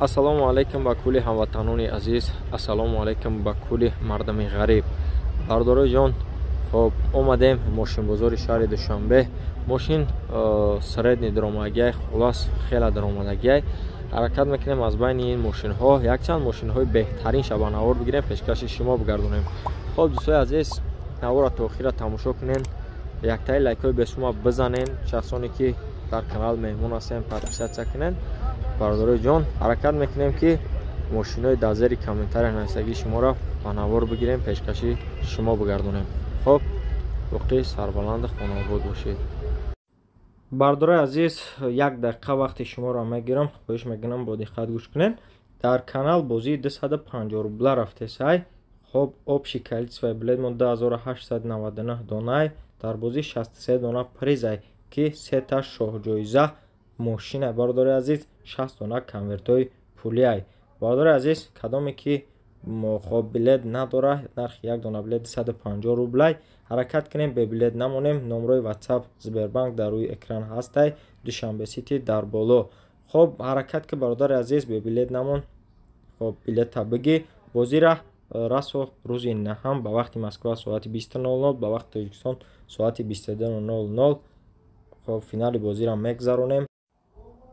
Ассалому алайкум ба кулли ҳамватанони азиз. Ассалому алайкум ба кулли мардами ғариб. Бардорои ҷон, хоб омадем мошинбозори шаҳри Душанбе. Мошин средни даромадагиай, хулас хела даромадагиай. ҳаракат мекунем аз байни ин мошинҳо якчанд мошинҳои беҳтарин шабанавор бигирем, пешкаши шумо бигардонем. хоб дӯстои азиз, навора то охира тамошо кунен, яктаи лайкҳои бесума бизанен. шахсоне ки дар канал меҳмон ҳастем подписатсия кунен. Бардорои ҷон, ҳаракат мекунем ки мошинои дар зери комментария нависагии шуморо ба навор бигирем, пешкаши шумо бигардонем. хоб боқӣ сарбаланди хонобод бошед. Бардорои азиз, як дақиқа вақти шуморо мегирам, хоҳиш мекунам бо диққат гӯш кунен. Дар канал бозии 250 рубла рафтесай. хоб обши количествои билетмон 2899 донай, дар бозии 63 дона призай ки сета шоҳҷоиза мошина. Бардорои азиз, 60 дона конвертои пулиай. Бардорои азиз, кадоме ки хоб билет надора, нархи як дона билет 250 рублай. ҳаракат кунем бе билет намонем. номрои WhatsApp Сбербанк дар рӯи экран ҳастай. Душанбе сити дар боло. хоб ҳаракат ки бародари азиз бе билет намон. хоб билета биги. бозира расо рӯзи наҳам ба вақти Москва соати 20:00, ба вақти Тоҷикистон соати 22:00. хоб финали бозира мегзаронем.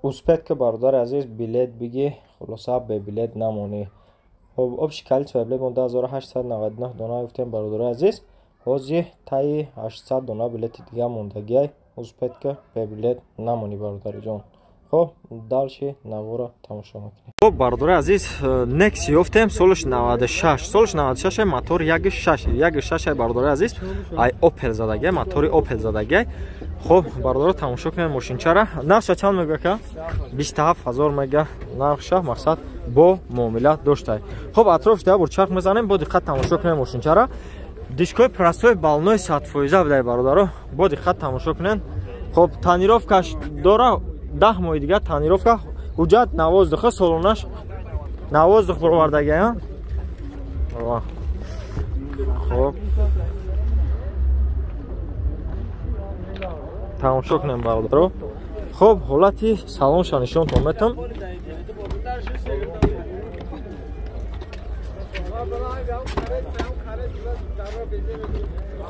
успед ки бародари азиз билет биги, хулоса бе билет намонӣ. хоб обши количествои билетмон 2899 дона гуфтем бародари азиз. ҳозир таи 800 дона билети дига мондагиай. успед ки бе билет намонӣ бародари ҷон. хоб далши навора тамошо мекунем. хоб бародари азиз, Nexi ёфтем солиш 96. солиш 96 мотори 1.6 бародари азиз. ай Opel задагиай, мотори Opel задагиай. хоб бародаро тамошо кунем мошинчара. нархша чанд мега ка? 27000 мега нархша, мақсад бо муомила доштай. хоб атроф да бурчарх мезанем, бо диққат тамошо кунем мошинчара. дишкои простой балной 100% бидай бародаро, бо диққат тамошо кунен. хоб танировкаш дора 10 моҳи дига танировка, ҳуҷҷат навоздухи солонаш навоздух бировардагиа. хоб тамошо кунем бародаро. хоб ҳолати салонша нишонтон метам.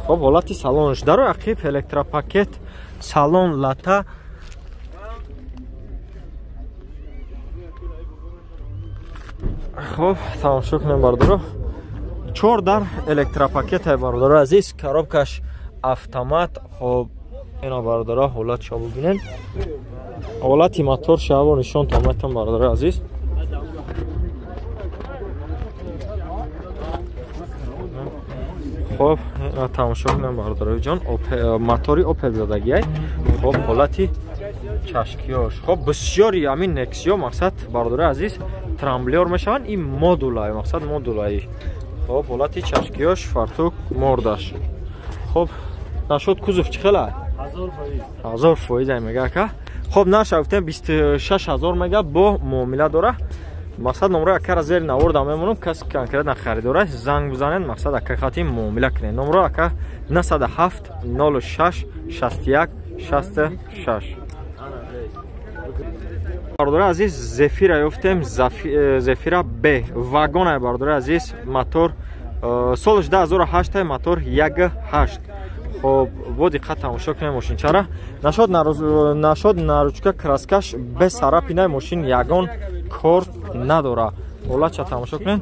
хоб ҳолати салонш дар ақиб электропакет салон лата. хоб тамошо кунем бародаро. 4 дар электропакет ай бародаро азиз, коробкаш автомат. хоб ина бародаро ҳолат шо бубинен. ҳолати мотор шаво нишонтон метам бародаро азиз. хоб тамошо кунем бародарои ҷон, мотори Opel задагиай. хоб ҳолати чашкиёш. хоб бисёри ҳамин Nexi мақсад бародарои азиз трамблёр мешаванд. ин модулай, мақсад модулай. хоб ҳолати чашкиёш, фартук, мордаш. хоб нашуд кузов чӣ хела? 1000% мега ка. хоб наша гуфтем 26000 мега бо муомила дора. мақсад номро акара зери наворда мемонам, каси конкретна харидора занг бизанен, мақсад ака хати муомила кунен. номро ака 907 06 61 66. бародари азиз, Зефира ёфтем, Зефира Б вагона бародари азиз, мотор солиш 2008 мотор 1.8. хоб бо диққат тамошо кунем мошинчара. нашод наручка краскаш без сарапинай, мошин ягон кор надора. ҳолатша тамошо кунем.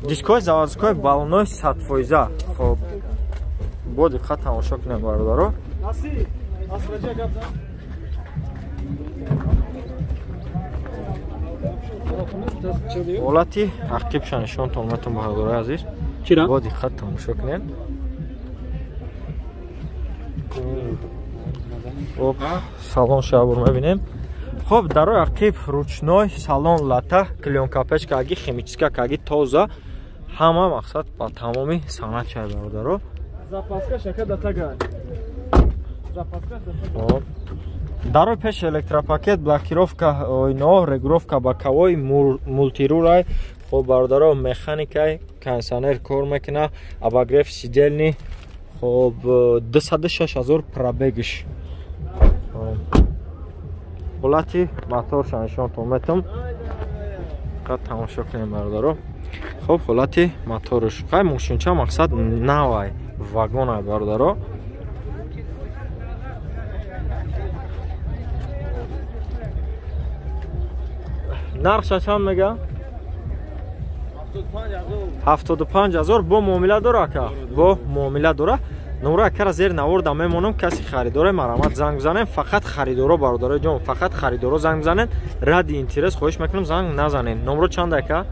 дискои заводской балоной 100%. хоб бо диққат тамошо кунем бародаро. ҳолати ақибша нишонтон метам бародари азиз. бо диққат тамошо кунем. салон шабур мебинем. хоб дар рӯи ақиб ручной салон лата, клёнкапечкаги, химическаги тоза, ҳама мақсад ба тамоми санат шай бародаро. запаска шака датага. дар рӯи пеш электропакет, блокировка ойно, регулировка боковой, мультирулай. хоб бародаро механикай, кондиционер кор мекуна, обогрев сидельни. хоб 26000 пробегиш. ҳолати моторша нишонтон метам. диққат тамошо кунем бардоро. Хоб ҳолати моторш қай мошинча мақсад навай вагон ай бардоро. нархша чанд мега? 75000 бо муомила дора ака. Бо муомила дора. номро акара зер наворда мемонам каси харидоре марамат занг бизанем. Фақат харидоро бародарои ҷон, фақат харидоро занг бизанен. Ради интерес хоҳиш мекунам занг назанен. номро чанд ака?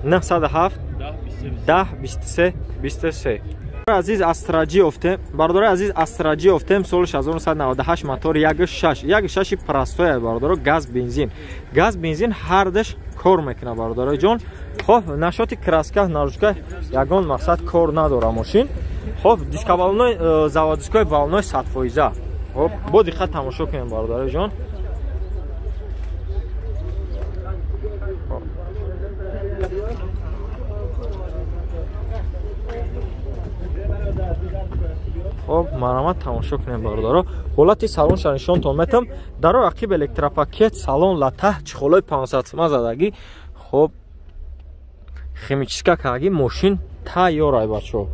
907 10 23 23. азиз астраҷи офтем, бардори азиз астраҷи офтем соли 1998 мотор 1.6 простоя бардоро газ бензин. Газ бензин ҳардаш кор мекуна бардори ҷон. Хоб нашоти краска наручка ягон мақсад кор надора мошин. Хоб дискавалной заводской валной 100%. Хоб бо диққат тамошо кунем бардори ҷон. خب مرامت تماشا کنیم بردارو. حالتی سالن شانشون میتم. در عقب الکتروپاکت سالن لطه چخولای 500 زدگی. خب خیمیچیسکا کاگی ماشین تایورای بچو.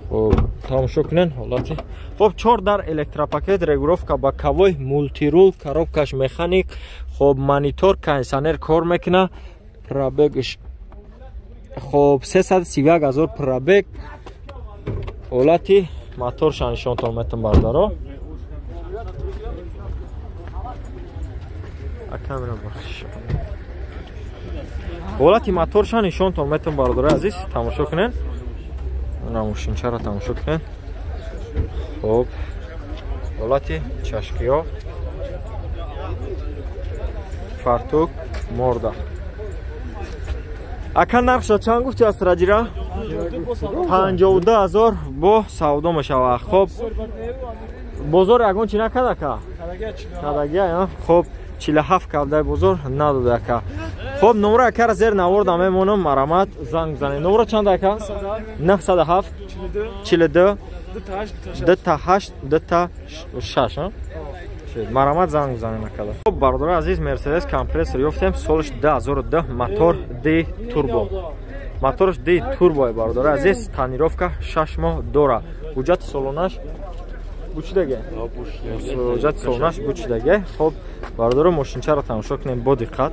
خب تماشا کنین حالتی. خب 4 در الکتروپاکت رگولوفکا با کاوی مولتی رول коробкаш مکانیک. خب مانیتور کانسانر کار میکنه. پرابگش خب 331000 پرابگ. حالتی мотор шанишонтон метам бардаро. ҳолати мотор шанишонтон метам бардаро азиз тамошо кунен. Мана мошинчаро тамошо кунен. Хоб ҳолати чашкиё фартук морда. Ака нархша чанд гуфти астраҷира? 52000 бо савдо мешава. Хоб бозор ягон чӣ накард ака? Кадагия. Хоб 47 кавдай бозор надода ака. Хоб номро акара зер наворда мемонам марамат занг бизанед. Номро чанд ака? 907 42 28 26. марамат занг бизанед акада. Хоб бардори азиз Mercedes компрессор ёфтем солиш 2010 мотор D турбо. Моторш D турбо бардори азиз танировка 6 моҳ дора. ҳуҷҷати солонаш бучидаге. ҳуҷҷати солонаш бучидаге. Хоб бардори мошинчаро тамошо кунем бо диққат.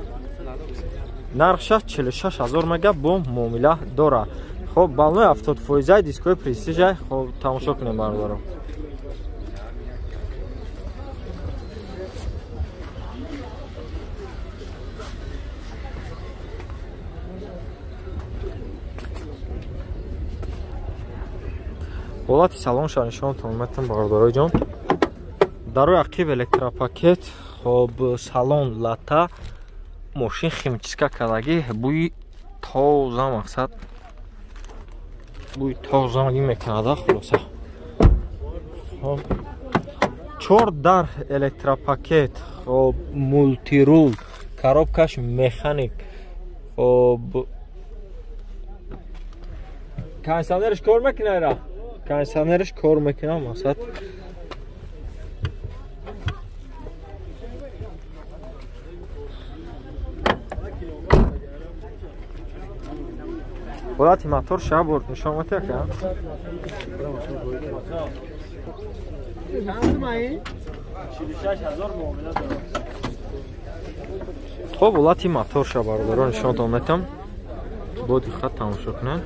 нархша 46000 мега бо муомила дора. Хоб балной 70% дискои престижа. Хоб тамошо кунем бардоро. ҳолати салон шанишонтон метам бардорои ҷон. дар рӯи ақиб электропакет. хоб салон лата мошин химчиска кардагӣ. бӯи тоза мақсад бӯи тозагӣ мекунада хулоса. хоб 4 дар электропакет. хоб мултирул коробкаш механик. хоб кондитсионерш кор мекунайра. кондитсионерш кор мекунам мақсад. ҳолати мотор шабур нишон метака. хоб ҳолати мотор шабардоро нишонтон метам. бо диққат тамошо кунед.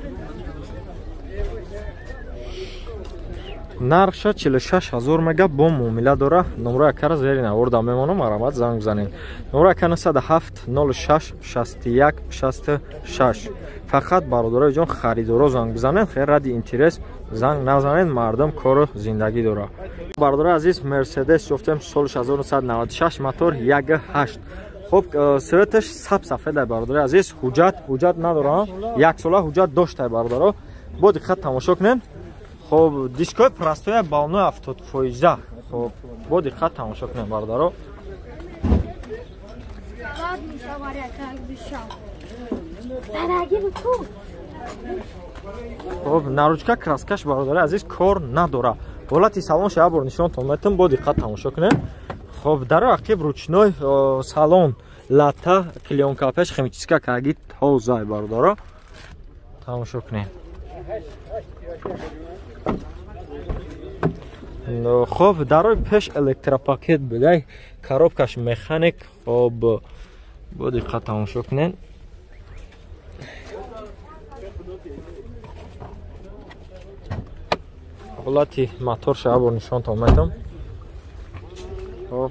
нархша 46000 мега бо муомила дора. номро акара зери наворда мемонам марамат занг бизанед. номро ака 907 06 61 66. фақат бародарои ҷон харидоро занг бизанед. хер ради интерес занг назанед. мардум кору зиндагӣ дора. бародарои азиз Mercedes ёфтем соли 1996 мотор 1.8. хоб светаш саб сафеда бародарои азиз. ҳуҷҷат надорам. 1 сола ҳуҷҷат доштай бародаро. бо диққат тамошо кунед. хоб дискои простоя балной 70%. хоб бо диққат тамошо кунем бародаро. хоб наручка краскаш бародари азиз кор надора. ҳолати салон шабур нишонтон метам. бо диққат тамошо кунем. хоб дар ақиб ручной салон лата клёнкапеш химическая каги тоза бардоро тамошо кунем. خب در پیش الکتروپاکت بده коробкаш механик. خب با دقت تماشا کنین. حالتی موتور شب نشان تا میدم. خب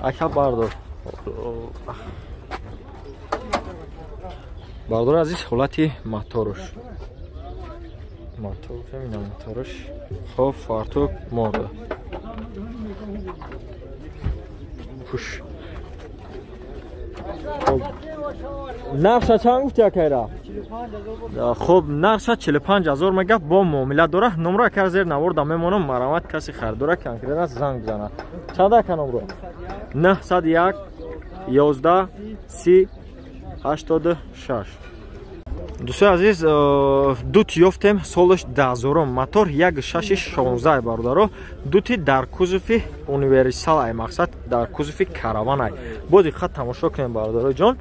اکا بردار عزیز حالتی موتورش موتورش خب فارتوک مرده پوش. خب نقشه چند گفتی اکیرا؟ خب نقشه 45,000 میگه با معامله داره. نمره که زیر نوردم میمونم مرامت کسی خریداره کنکریت است زنگ بزنه. چند که نمره؟ 901 11 30 86. دوستان عزیز دوت یافتیم سالش 10,000 موتور 1.616 بردارو دوتی در کوزوفی اونیورسال ای مقصد در کوزوفی کاروان ای با دقت تماشا کنیم بردارو جان.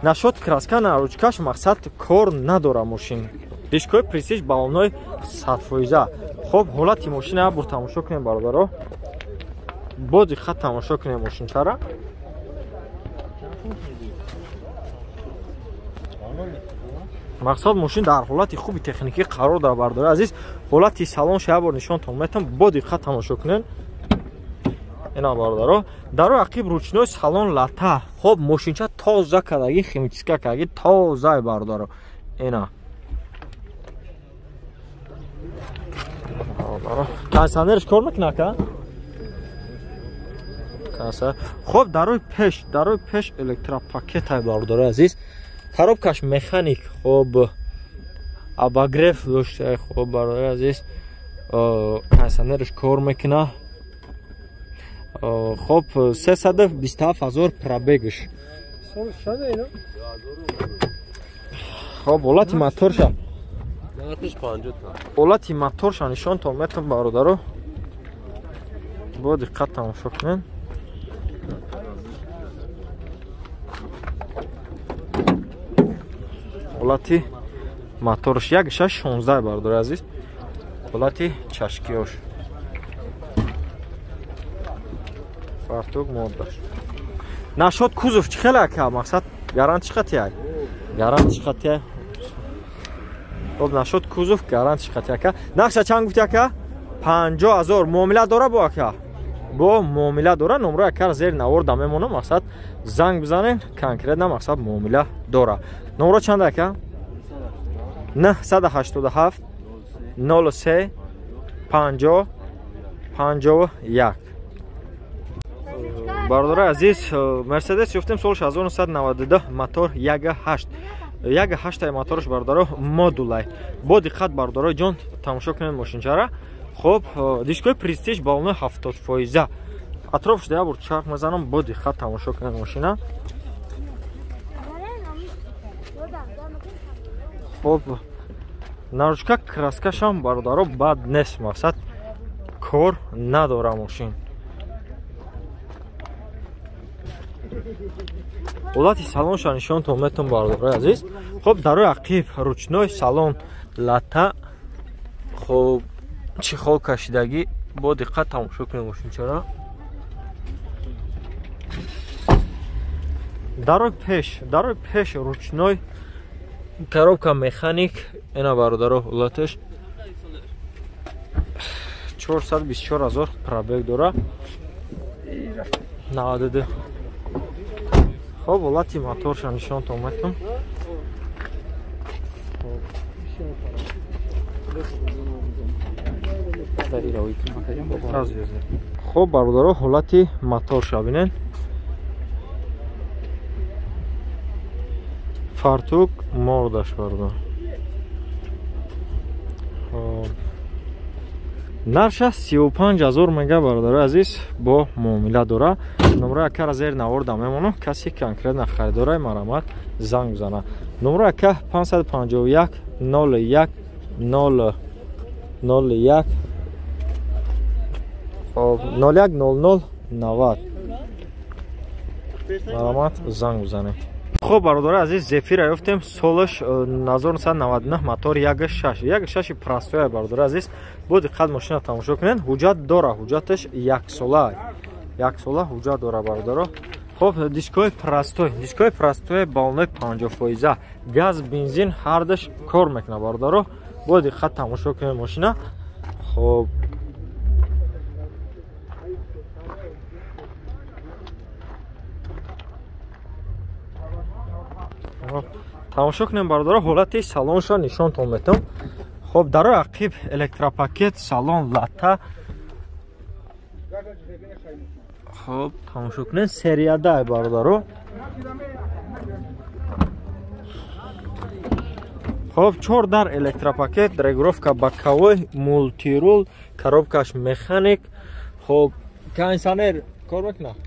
نشد краска на ручкаш мақсад кор надора мошин. Дишкои престиж балонной 100%. Хоб ҳолати мошина бур тамошо кунем бародаро. Бо диққат тамошо кунем мошинчара. мақсад мошин дар ҳолати хуби техникӣ қарор дорад бародаро азиз. ҳолати салон шабор нишонтон метам бо диққат тамошо кунен. اینا باردارو درو عقیب روچنوی سالن لتا. خب ماشینچه تازه کداگی خیمیچیسکا کداگی تازه باردارو اینا باردارو کنسانرش کار میکنه که کنسانر. خب دروی پیش الکتروپاکت های باردارو عزیز. коробкаш механик. خب обогрев داشته. خب باردارو عزیز کنسانرش کار میکنه. خب 327,000 пробегш. خب ولати моторша. ولати моторша нишон то метам бародаро. бо диққат тамошо кунен. ولати моторш 1.616 бародаро азиз. ولати чашкиёш. фартук моддаш. Нашод кузов чихела ка мақсад гарант чихатия. Гарант чихатия. Хоб нашод кузов гарант чихатия ка. Нақша чанд гуфтия ка? 50,000 муомила дора бо ка. Бо муомила дора номро кар зер наворда мемона мақсад занг бизанен конкретна мақсад муомила дора. Номро чанд ка? 987 03 50 51. бардора азиз мерседес ёфтем солш 1992 мотор 1.8 моторш бардоро модулай. бо диққат бардорои ҷон тамошо кунед мошинчара. хоб дишкои престиж балонои 70%. атрофш дея бур чарх мезанам. бо диққат тамошо кунед мошина. хоб наручка краскашам бардоро бад нест мақсад кор надора мошин. ҳолати салонша нишонтон метон бардора азиз. хоб дарои ақиб ручной салон лата. хоб чихол кашидагӣ. бо диққат тамошо кунем мошинчара. дарои пеш ручной коробка механик. ина бародаро ҳолаташ 424,000 пробег дора. 92. خب ولati моторша нишонтон метам. خب бародаро ҳолати моторша бинен. фартук мордаш бардар. нарша 35,000 мега бародаро азиз. бо муомила дора. номро ака зер наворда мемонам. каси конкретна харидораи марамат занг бизана. номро ака 551 01 001 01 00 90. маромат занг бизанем. خب برادر عزیز زفیر یافتیم سالش 1999 موتور 1.6 1.6 پراستوی برادر عزیز بود دقت ماشین تماشا کنین حجت داره حجتش یک ساله حجت داره برادر. خب دیسکوی پراستوی بالای 50% گاز بنزین هر دش کار میکنه برادر. بود دقت تماشا کنین ماشین. خب тамошо кунем бародаро ҳолати салоншо нишонтон метам. хоб дар рақиб электропакет салон лата. хоб тамошо кунем серияда бародаро. хоб 4 дар электропакет регулировка боковой мультирул коробкаш механик. хоб кондиционер кор мекунад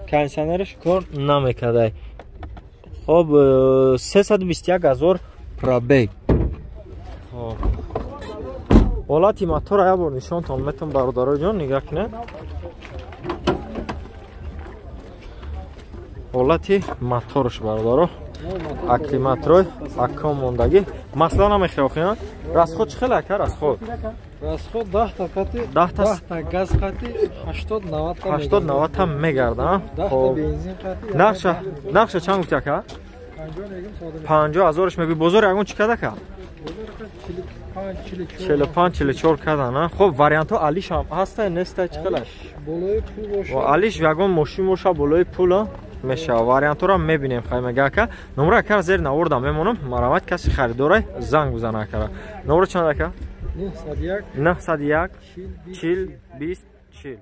кондиционерш кор намекард. خب 321,000 пробег. خب ҳолати мотора як бор нишонтон метам бародароҷон нигоҳ кунед. ҳолати моторш бародаро акклиматрой акком мондагӣ масъала намехоҳем. расход чӣ хела ка расход 10 та кати 10 та газ кати 80-90 та мегарда. Хоб бензин кати нақша чанд гуфтя ка 50,000 меги бозор ягон чӣ када ка 45-44 када на. хоб вариантҳо алиш ҳам ҳаста неста чӣ хела болои пул боша алиш ягон мошин боша болои пул меша вариантҳоро мебинем. хаймага ка номра кар зер наворда мемонам маромат каси харидорай занг бизана кара. номра чанд ка 901 40 20 40.